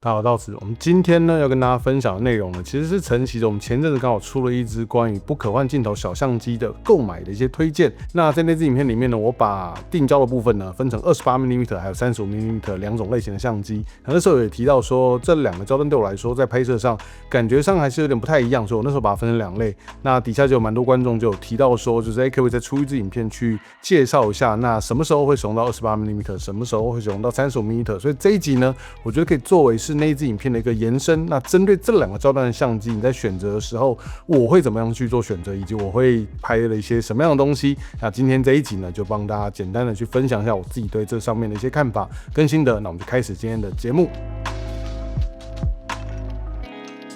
大家好，到此我们今天呢要跟大家分享的内容呢，其实是承袭着我们前阵子刚好出了一支关于不可换镜头小相机的购买的一些推荐。那在那支影片里面呢，我把定焦的部分呢分成28mm还有35mm两种类型的相机。那时候也提到说，这两个焦段对我来说在拍摄上感觉上还是有点不太一样，所以我那时候把它分成两类。那底下就有蛮多观众就有提到说，就是可不可以再出一支影片去介绍一下，那什么时候会使用到28mm，什么时候会使用到35mm。所以这一集呢，我觉得可以作为是那一支影片的一个延伸。那针对这两个焦段的相机，你在选择的时候，我会怎么样去做选择，以及我会拍了一些什么样的东西。那今天这一集呢，就帮大家简单的去分享一下我自己对这上面的一些看法跟心得。那我们就开始今天的节目。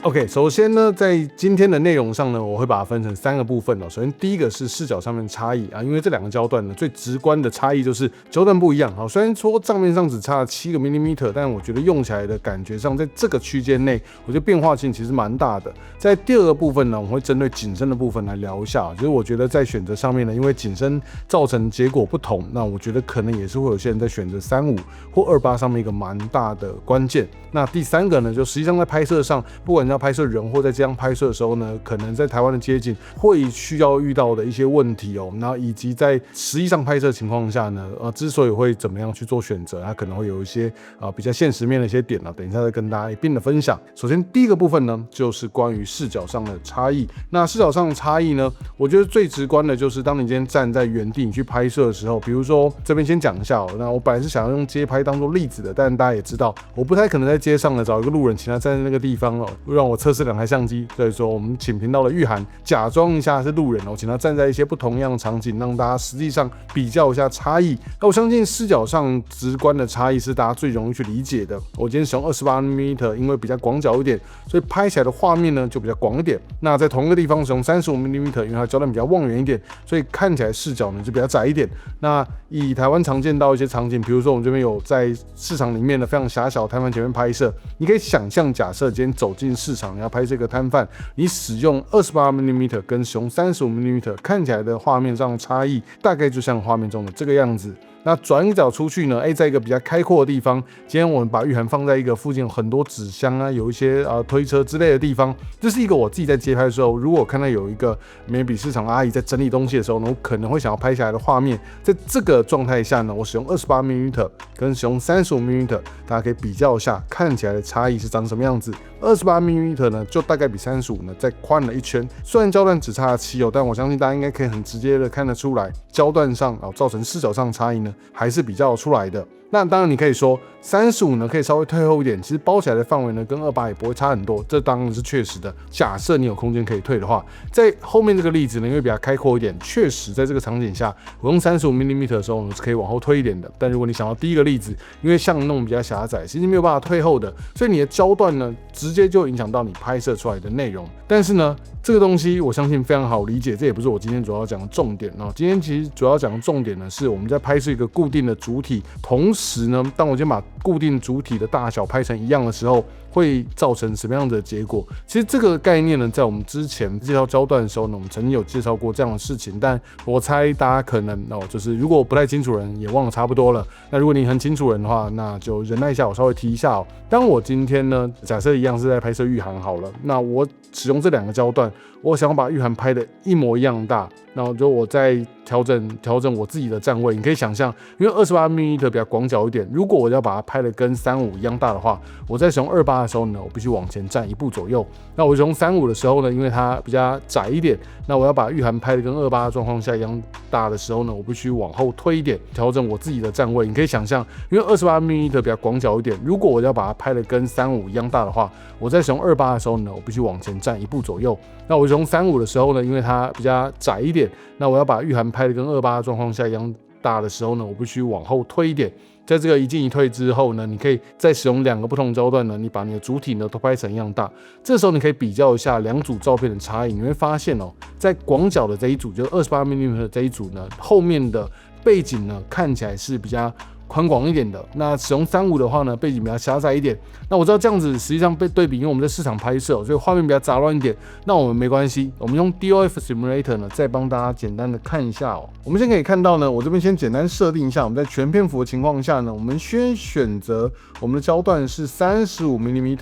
OK， 首先呢，在今天的内容上呢，我会把它分成3个部分哦。首先，第一个是视角上面的差异啊，因为这两个焦段呢，最直观的差异就是焦段不一样。好，虽然说账面上只差了7个 mm， 但我觉得用起来的感觉上，在这个区间内，我觉得变化性其实蛮大的。在第二个部分呢，我会针对景深的部分来聊一下，就是我觉得在选择上面呢，因为景深造成结果不同，那我觉得可能也是会有些人在选择35或28上面一个蛮大的关键。那第3个呢，就实际上在拍摄上，不管要拍摄人或在这样拍摄的时候呢，可能在台湾的街景会需要遇到的一些问题哦，然后以及在实际上拍摄情况下呢，之所以会怎么样去做选择，它可能会有一些比较现实面的一些点啊，等一下再跟大家一并的分享。首先第一个部分呢，就是关于视角上的差异。那视角上的差异呢，我觉得最直观的就是当你今天站在原地你去拍摄的时候，比如说这边先讲一下哦，那我本来是想要用街拍当做例子的，但大家也知道，我不太可能在街上呢找一个路人，请他站在那个地方哦，让我测试2台相机。所以说我们请频道的玉涵假装一下是路人哦，请他站在一些不同样的场景，让大家实际上比较一下差异。那我相信视角上直观的差异是大家最容易去理解的。我今天使用28mm，因为比较广角一点，所以拍起来的画面呢就比较广一点。那在同一个地方使用35mm，因为它焦段比较望远一点，所以看起来视角呢就比较窄一点。那以台湾常见到一些场景，比如说我们这边有在市场里面的非常狭小摊贩前面拍摄，你可以想象，假设今天走进市场，你要拍这个摊贩，你使用28mm跟使用35mm，看起来的画面上的差异，大概就像画面中的这个样子。那转一角出去呢，在一个比较开阔的地方，今天我们把玉涵放在一个附近有很多纸箱啊，有一些推车之类的地方，这是一个我自己在街拍的时候，如果我看到有一个 maybe 市场阿姨在整理东西的时候呢，我可能会想要拍下来的画面。在这个状态下呢，我使用28mm跟使用35mm，大家可以比较一下，看起来的差异是长什么样子。28mm 呢，就大概比35呢再宽了一圈，虽然焦段只差了7哦，但我相信大家应该可以很直接的看得出来，焦段上造成视角上的差异呢还是比较出来的。那当然你可以说35呢可以稍微退后一点，其实包起来的范围呢跟28也不会差很多，这当然是确实的。假设你有空间可以退的话，在后面这个例子呢，因为比较开阔一点，确实在这个场景下，我用35mm的时候呢是可以往后推一点的。但如果你想要第一个例子，因为像那种比较狭窄，其实没有办法退后的，所以你的焦段呢直接就影响到你拍摄出来的内容。但是呢，这个东西我相信非常好理解，这也不是我今天主要讲的重点哦。今天其实主要讲的重点呢，是我们在拍摄一个固定的主体，同时呢，当我今天把固定主体的大小拍成一样的时候，会造成什么样的结果？其实这个概念呢，在我们之前介绍焦段的时候呢，我们曾经有介绍过这样的事情，但我猜大家可能就是如果不太清楚人也忘了差不多了。那如果你很清楚人的话，那就忍耐一下，我稍微提一下哦。当我今天呢，假设一样是在拍摄玉涵好了，那我使用这2个焦段，我想要把玉涵拍的一模一样大，然后就我再调整我自己的站位。你可以想象，因为28mm比较广角一点，如果我要把它拍的跟35一样大的话，我在使用28的时候呢，我必须往前站1步左右。那我使用35的时候呢，因为它比较窄一点，那我要把玉涵拍的跟28的状况下一样大的时候呢，我必须往后推一点，调整我自己的站位。你可以想象，因为28mm比较广角一点，如果我要把它拍的跟35一样大的话，我在使用28的时候呢，我必须往前站1步左右。那我使用35的时候呢，因为它比较窄一点，那我要把玉涵拍的跟28的状况下一样大的时候呢，我必须往后推一点。在这个一进一退之后呢，你可以再使用2个不同焦段呢，你把你的主体呢都拍成一样大。这时候你可以比较一下2组照片的差异，你会发现在广角的这一组，就是28mm的这一组呢，后面的背景呢看起来是比较宽广一点的。那使用35的话呢，背景比较狭窄一点。那我知道这样子实际上被对比，因为我们在市场拍摄，所以画面比较杂乱一点。那我们没关系，我们用 DOF Simulator 呢，再帮大家简单的看一下哦。我们先可以看到呢，我这边先简单设定一下，我们在全片幅的情况下呢，我们先选择我们的焦段是35mm，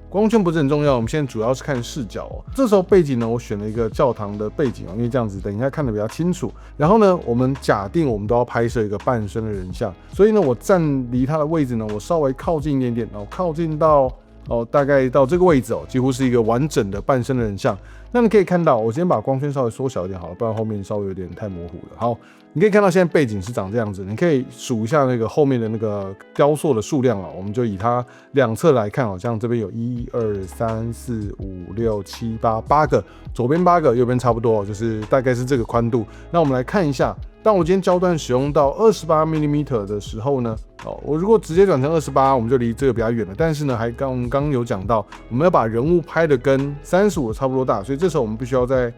光圈不是很重要，我们现在主要是看视角哦。这时候背景呢，我选了一个教堂的背景哦，因为这样子等一下看得比较清楚。然后呢，我们假定我们都要拍摄一个半身的人像，所以呢，我站离它的位置呢，我稍微靠近一点点，靠近到大概到这个位置哦，几乎是一个完整的半身的人像。那你可以看到，我先把光圈稍微缩小一点好了，不然后面稍微有点太模糊了。好，你可以看到现在背景是长这样子，你可以数一下那个后面的那个雕塑的数量啊，我们就以它两侧来看，好像这边有1、2、3、4、5、6、7、8个，左边8个，右边差不多，就是大概是这个宽度。那我们来看一下，当我今天焦段使用到28mm 的时候呢，我如果直接转成28，我们就离这个比较远了。但是呢，我们刚有讲到，我们要把人物拍的跟35差不多大，所以这时候我们需要再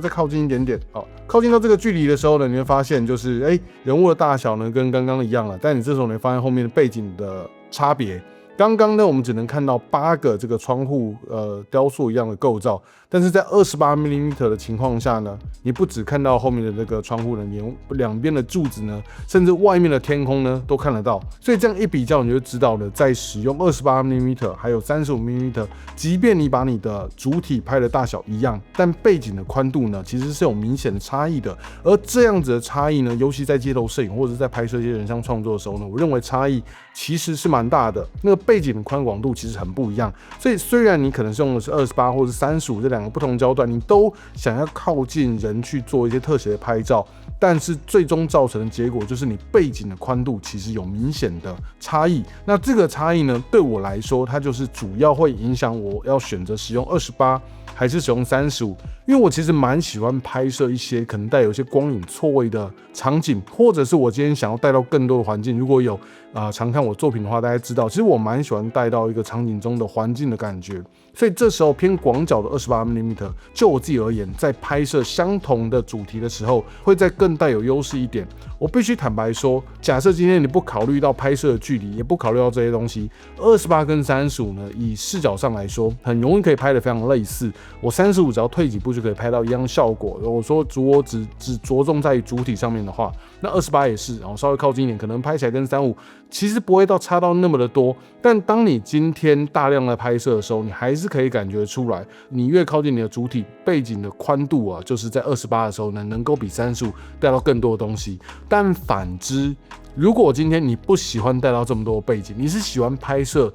靠近一点点。靠近到这个距离的时候呢，你会发现就是人物的大小呢跟刚刚的一样了，但你这时候你会发现后面的背景的差别。刚刚呢，我们只能看到8个这个窗户雕塑一样的构造，但是在28mm 的情况下呢，你不只看到后面的这个窗户呢，连两边的柱子呢，甚至外面的天空呢都看得到。所以这样一比较，你就知道了，在使用28mm 还有35mm，即便你把你的主体拍的大小一样，但背景的宽度呢，其实是有明显的差异的。而这样子的差异呢，尤其在街头摄影或者在拍摄一些人像创作的时候呢，我认为差异其实是蛮大的。那个背景的宽广度其实很不一样，所以虽然你可能是用的是28或者35这两个不同焦段，你都想要靠近人去做一些特写的拍照，但是最终造成的结果就是你背景的宽度其实有明显的差异。那这个差异呢，对我来说，它就是主要会影响我要选择使用28还是使用35，因为我其实蛮喜欢拍摄一些可能带有一些光影错位的场景，或者是我今天想要带到更多的环境。如果有常看我作品的话，大家知道，其实我蛮喜欢带到一个场景中的环境的感觉。所以这时候偏广角的28mm，就我自己而言，在拍摄相同的主题的时候，会再更带有优势一点。我必须坦白说，假设今天你不考虑到拍摄的距离，也不考虑到这些东西，28跟35呢，以视角上来说，很容易可以拍得非常类似。我35只要退几步就可以拍到一样效果。我说如果只着重在于主体上面的话，那28也是，然后稍微靠近一点，可能拍起来跟35其实不会差到那么的多。但当你今天大量的拍摄的时候，你还是可以感觉出来，你越靠近你的主体，背景的宽度啊，就是在28的时候呢，能够比35带到更多的东西。但反之，如果今天你不喜欢带到这么多的背景，你是喜欢拍摄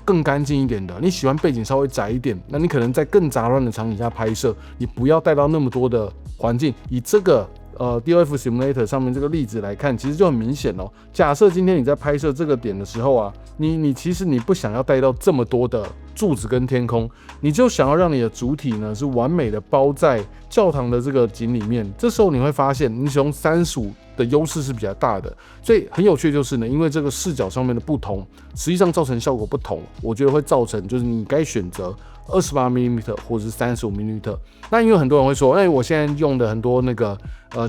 更干净一点的，你喜欢背景稍微窄一点，那你可能在更杂乱的场景下拍摄，你不要带到那么多的环境。以这个DOF Simulator 上面这个例子来看，其实就很明显哦。假设今天你在拍摄这个点的时候啊，你其实你不想要带到这么多的柱子跟天空，你就想要让你的主体呢是完美的包在教堂的这个景里面。这时候你会发现，你使用35的优势是比较大的。所以很有趣的就是呢，因为这个视角上面的不同，实际上造成效果不同，我觉得会造成就是你该选择28mm 或者是35mm。那因为很多人会说，我现在用的很多那个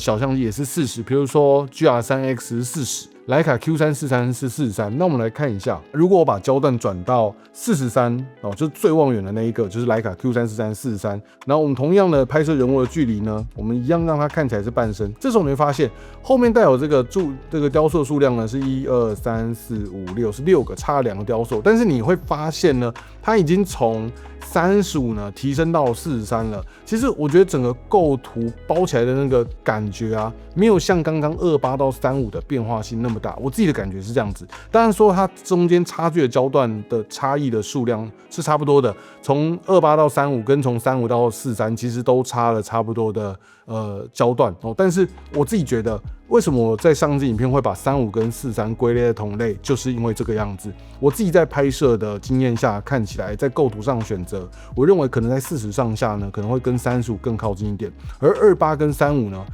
小相机也是40，比如说 GR3X 是40，徕卡 Q343是43。那我们来看一下，如果我把焦段转到43就是最望远的那一个，就是徕卡 Q343 43，然后我们同样的拍摄人物的距离呢，我们一样让它看起来是半身。这时候你会发现，后面带有这个雕塑数量呢是1、2、3、4、5、6，是6个，差了2个雕塑。但是你会发现呢，它已经从35呢提升到43了。其实我觉得整个构图包起来的那个感觉啊，没有像刚刚28到35的变化性那么大。我自己的感觉是这样子。当然说它中间差距的焦段的差异的数量是差不多的，从28到35跟从35到43其实都差了差不多的焦段但是我自己觉得，为什么我在上支影片会把35跟43归类在同类，就是因为这个样子。我自己在拍摄的经验下看起来，在构图上选择，我认为可能在40上下呢，可能会跟35更靠近一点。而28跟35呢，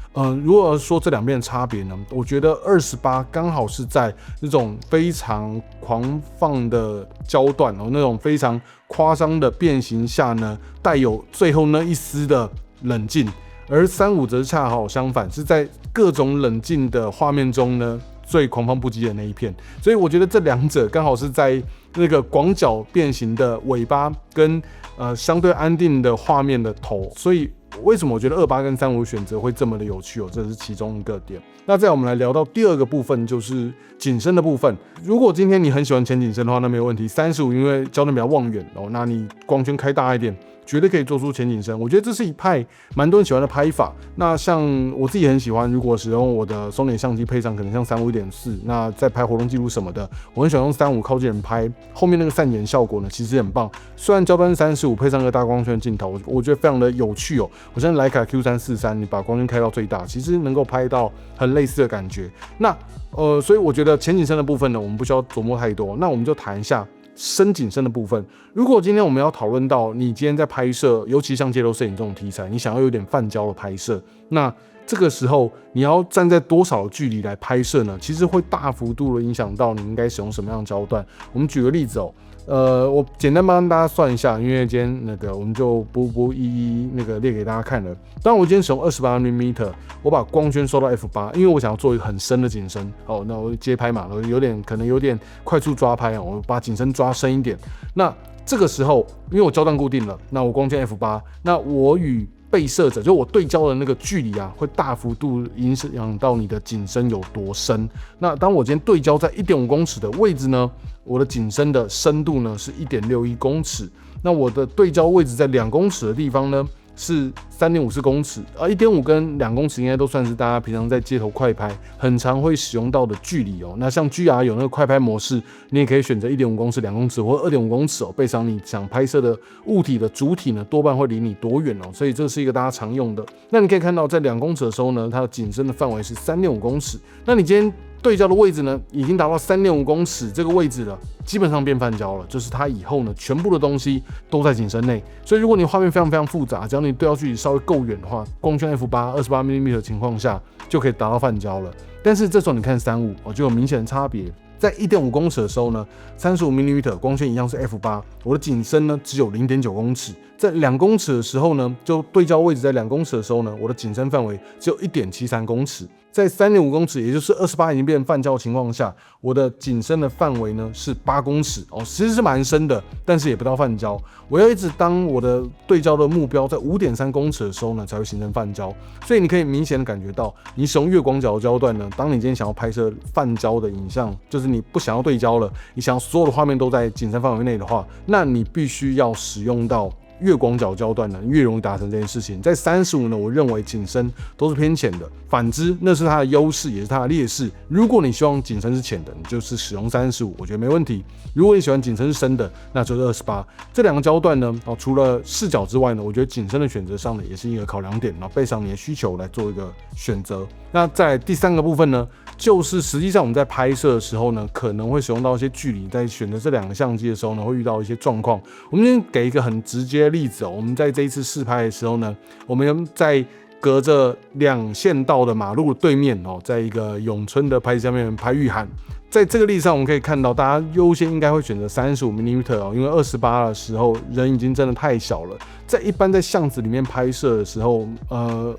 如果说这两边的差别呢，我觉得28刚好是在那种非常狂放的焦段那种非常夸张的变形下呢，带有最后那一丝的冷静。而35则恰好相反，是在各种冷静的画面中呢，最狂放不羁的那一片。所以我觉得这两者刚好是在那个广角变形的尾巴跟相对安定的画面的头，所以为什么我觉得28跟35选择会这么的有趣这是其中一个点。那再我们来聊到第二个部分，就是景深的部分。如果今天你很喜欢前景深的话，那没有问题。35因为焦段比较望远那你光圈开大一点，绝对可以做出前景深。我觉得这是一派蛮多人喜欢的拍法。那像我自己很喜欢，如果使用我的Sony相机配上可能像 35.4， 那在拍活动记录什么的，我很喜欢用35靠近人拍，后面那个散点效果呢其实很棒。虽然焦段是35，配上个大光圈镜头，我觉得非常的有趣我现在徕卡 Q343， 你把光圈开到最大，其实能够拍到很类似的感觉。那所以我觉得前景深的部分呢，我们不需要琢磨太多。那我们就谈一下深景深的部分。如果今天我们要讨论到你今天在拍摄，尤其像街头摄影这种题材，你想要有点泛焦的拍摄，那这个时候你要站在多少的距离来拍摄呢？其实会大幅度的影响到你应该使用什么样的焦段。我们举个例子我简单帮大家算一下，因为今天那个我们就不一一那个列给大家看了。当然我今天使用28mm，我把光圈收到 f8， 因为我想要做一个很深的景深那我街拍嘛，可能有点快速抓拍我把景深抓深一点。那这个时候因为我焦段固定了，那我光圈 f8， 那我与被摄者就我对焦的那个距离会大幅度影响到你的景深有多深。那当我今天对焦在 1.5 公尺的位置呢，我的景深的深度呢是 1.61 公尺。那我的对焦位置在2公尺的地方呢是 3.54 公尺，1.5跟2公尺应该都算是大家平常在街头快拍很常会使用到的距离那像 GR 有那个快拍模式，你也可以选择 1.5 公尺、2公尺或 2.5 公尺背上你想拍摄的物体的主体呢，多半会离你多远所以这是一个大家常用的。那你可以看到，在2公尺的时候呢，它的景深的范围是 3.5 公尺。那你今天对焦的位置呢，已经达到 3.5 公尺这个位置了，基本上变泛焦了，就是它以后呢，全部的东西都在景深内。所以如果你画面非常非常复杂，只要你对焦距离稍微够远的话，光圈 f8 28mm 的情况下就可以达到泛焦了。但是这时候你看35就有明显的差别。在 1.5 公尺的时候呢， 35mm 光圈一样是 f8， 我的景深呢只有 0.9 公尺。在2公尺的时候呢，就对焦位置在2公尺的时候呢，我的景深范围只有 1.73 公尺。在 3.5 公尺，也就是28已经变成泛焦的情况下，我的景深的范围呢是8公尺其实是蛮深的，但是也不到泛焦。我要一直当我的对焦的目标在 5.3 公尺的时候呢，才会形成泛焦。所以你可以明显的感觉到，你使用越广角的焦段呢，当你今天想要拍摄泛焦的影像，就是你不想要对焦了，你想要所有的画面都在景深范围内的话，那你必须要使用到越广角焦段呢，越容易达成这件事情。在35呢，我认为景深都是偏浅的，反之那是它的优势，也是它的劣势。如果你希望景深是浅的，你就是使用35，我觉得没问题。如果你喜欢景深是深的，那就是28。这两个焦段呢，除了视角之外呢，我觉得景深的选择上呢，也是一个考量点，然后背上你的需求来做一个选择。那在第3个部分呢，就是实际上我们在拍摄的时候呢，可能会使用到一些距离，在选择这2个相机的时候呢，会遇到一些状况。我们先给一个很直接的例子我们在这一次试拍的时候呢，我们在隔着2线道的马路对面在一个永春的拍子下面拍玉涵。在这个例子上，我们可以看到，大家优先应该会选择 35mm 因为28的时候人已经真的太小了。在一般在巷子里面拍摄的时候，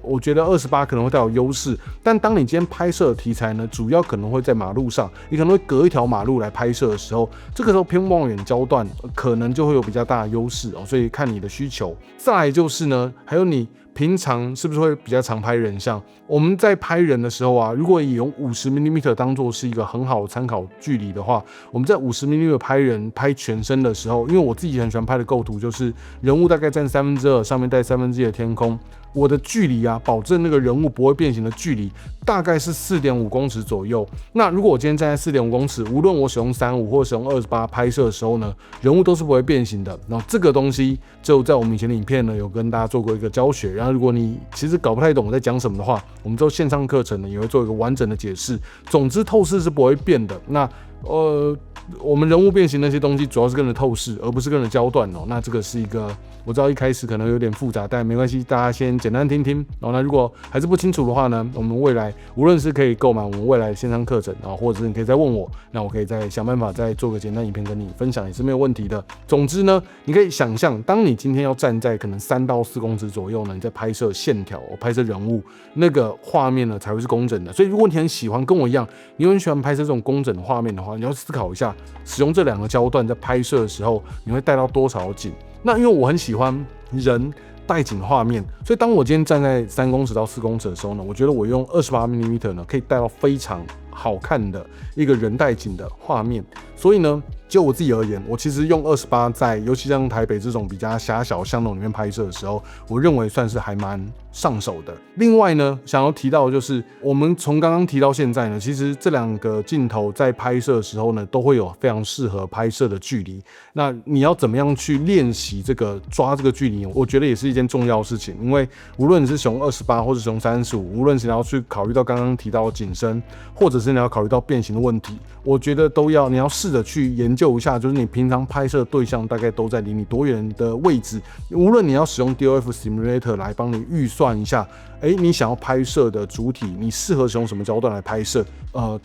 我觉得28可能会带有优势。但当你今天拍摄的题材呢，主要可能会在马路上，你可能会隔一条马路来拍摄的时候，这个时候偏望远焦段可能就会有比较大的优势所以看你的需求。再来就是呢，还有你平常是不是会比较常拍人像？我们在拍人的时候如果以用 50mm 当做是一个很好的参考距离的话，我们在 50mm 拍人拍全身的时候，因为我自己很喜欢拍的构图就是人物大概占2/3，上面带1/3的天空。我的距离保证那个人物不会变形的距离大概是 4.5 公尺左右。那如果我今天站在 4.5 公尺，无论我使用35或使用28拍摄的时候呢，人物都是不会变形的。然后这个东西就在我们以前的影片呢有跟大家做过一个教学。然后如果你其实搞不太懂我在讲什么的话，我们之后线上课程呢也会做一个完整的解释。总之透视是不会变的。那我们人物变形那些东西主要是跟着透视，而不是跟着焦段哦。那这个是一个我知道一开始可能有点复杂，但没关系，大家先简单听听。那如果还是不清楚的话呢，我们未来无论是可以购买我们未来线上课程或者是你可以再问我，那我可以再想办法再做个简单影片跟你分享，也是没有问题的。总之呢，你可以想象，当你今天要站在可能3到4公尺左右呢，你在拍摄线条、拍摄人物，那个画面呢才会是工整的。所以如果你很喜欢跟我一样，你很喜欢拍摄这种工整的画面的话，你要思考一下，使用这2个焦段在拍摄的时候，你会带到多少景？那因为我很喜欢人带景画面，所以当我今天站在3公尺到4公尺的时候呢，我觉得我用28mm呢，可以带到非常好看的一个人带景的画面。所以呢，就我自己而言，我其实用28在尤其像台北这种比较狭小巷弄里面拍摄的时候，我认为算是还蛮上手的。另外呢，想要提到的就是我们从刚刚提到现在呢，其实这2个镜头在拍摄的时候呢，都会有非常适合拍摄的距离。那你要怎么样去练习抓这个距离，我觉得也是一件重要的事情。因为无论你是使用28或者使用35，无论是你要去考虑到刚刚提到的景深，或者是你要考虑到变形的问题，我觉得你要试着去研究一下，就是你平常拍摄的对象大概都在离你多远的位置。无论你要使用 DOF Simulator 来帮你预算一下，你想要拍摄的主体，你适合使用什么焦段来拍摄，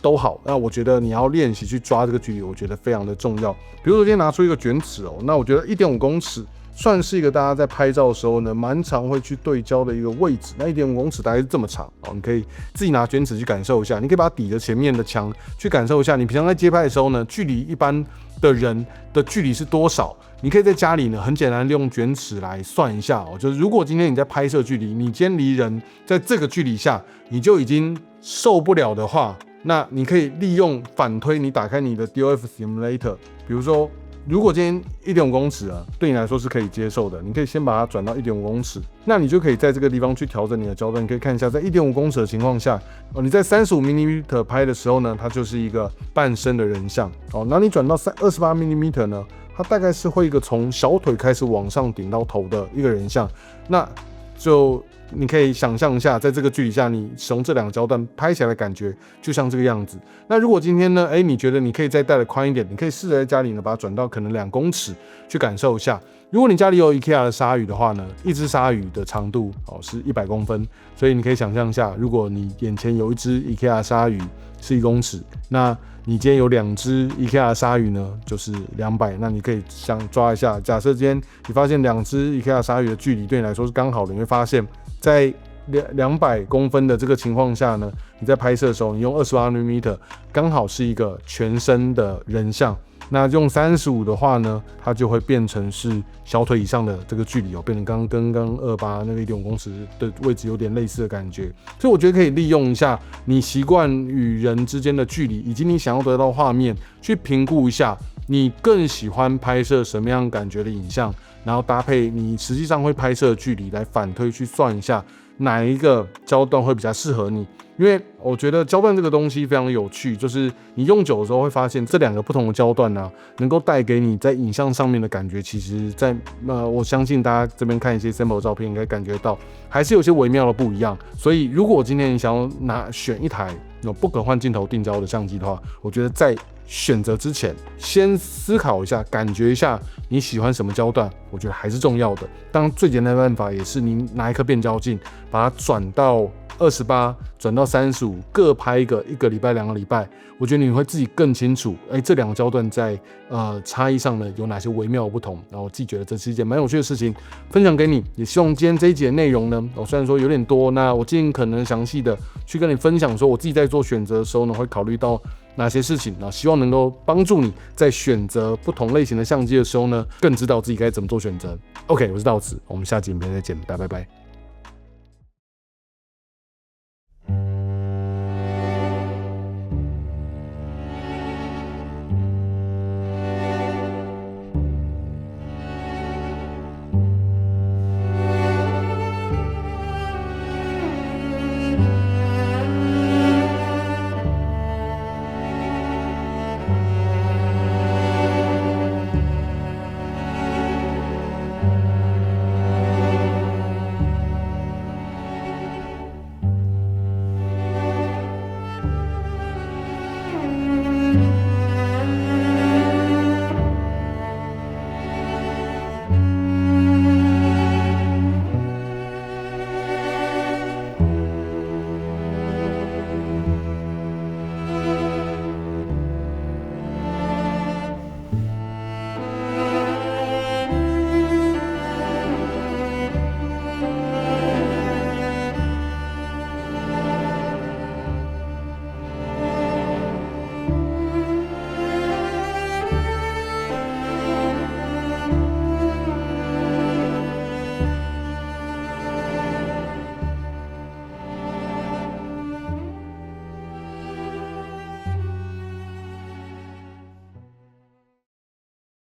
都好。那我觉得你要练习去抓这个距离，我觉得非常的重要。比如说今天拿出一个卷尺那我觉得 1.5 公尺算是一个大家在拍照的时候呢，蛮常会去对焦的一个位置。那 1.5 公尺大概是这么长你可以自己拿卷尺去感受一下，你可以把它抵着前面的墙去感受一下，你平常在街拍的时候呢，距离一般的人的距离是多少？你可以在家里呢，很简单利用卷尺来算一下就是如果今天你在拍摄距离，你今天离人在这个距离下，你就已经受不了的话，那你可以利用反推，你打开你的 DOF Simulator， 比如说如果今天 1.5 公尺对你来说是可以接受的，你可以先把它转到 1.5 公尺，那你就可以在这个地方去调整你的焦段。你可以看一下，在 1.5 公尺的情况下你在 35mm 拍的时候呢，它就是一个半身的人像那你转到 28mm 呢，它大概是会一个从小腿开始往上顶到头的一个人像。那就你可以想象一下，在这个距离下，你使用这2个焦段拍起来的感觉就像这个样子。那如果今天呢，你觉得你可以再带的宽一点，你可以试着在家里呢把它转到可能2公尺去感受一下。如果你家里有 IKEA 的鲨鱼的话呢，一只鲨鱼的长度是100公分，所以你可以想象一下，如果你眼前有一只 IKEA 鲨鱼是1公尺，那你今天有2只 IKEA 鲨鱼呢，就是200，那你可以想抓一下。假设今天你发现2只 IKEA 鲨鱼的距离对你来说是刚好的，你会发现在200公分的这个情况下呢，你在拍摄的时候，你用 28mm 刚好是一个全身的人像。那用35的话呢，它就会变成是小腿以上的这个距离变成跟刚28那个 1.5 公尺的位置有点类似的感觉。所以我觉得可以利用一下你习惯与人之间的距离，以及你想要得到画面，去评估一下你更喜欢拍摄什么样感觉的影像，然后搭配你实际上会拍摄的距离来反推去算一下哪一个焦段会比较适合你。因为我觉得焦段这个东西非常有趣，就是你用久的时候会发现这2个不同的焦段能够带给你在影像上面的感觉，其实在我相信大家这边看一些 sample 照片应该感觉到还是有些微妙的不一样。所以如果今天你想要选一台不可换镜头定焦的相机的话，我觉得在选择之前先思考一下，感觉一下你喜欢什么焦段，我觉得还是重要的。当然最简单的办法也是你拿一颗变焦镜，把它转到28转到35，各拍一个礼拜2个礼拜，我觉得你会自己更清楚这2个焦段在差异上呢有哪些微妙的不同。然后我自己觉得这是一件蛮有趣的事情，分享给你。也希望今天这一集的内容呢虽然说有点多，那我尽可能详细的去跟你分享说我自己在做选择的时候呢会考虑到哪些事情，希望能够帮助你在选择不同类型的相机的时候呢更知道自己该怎么做选择。OK， 我是道子，我们下集影片再见，拜拜。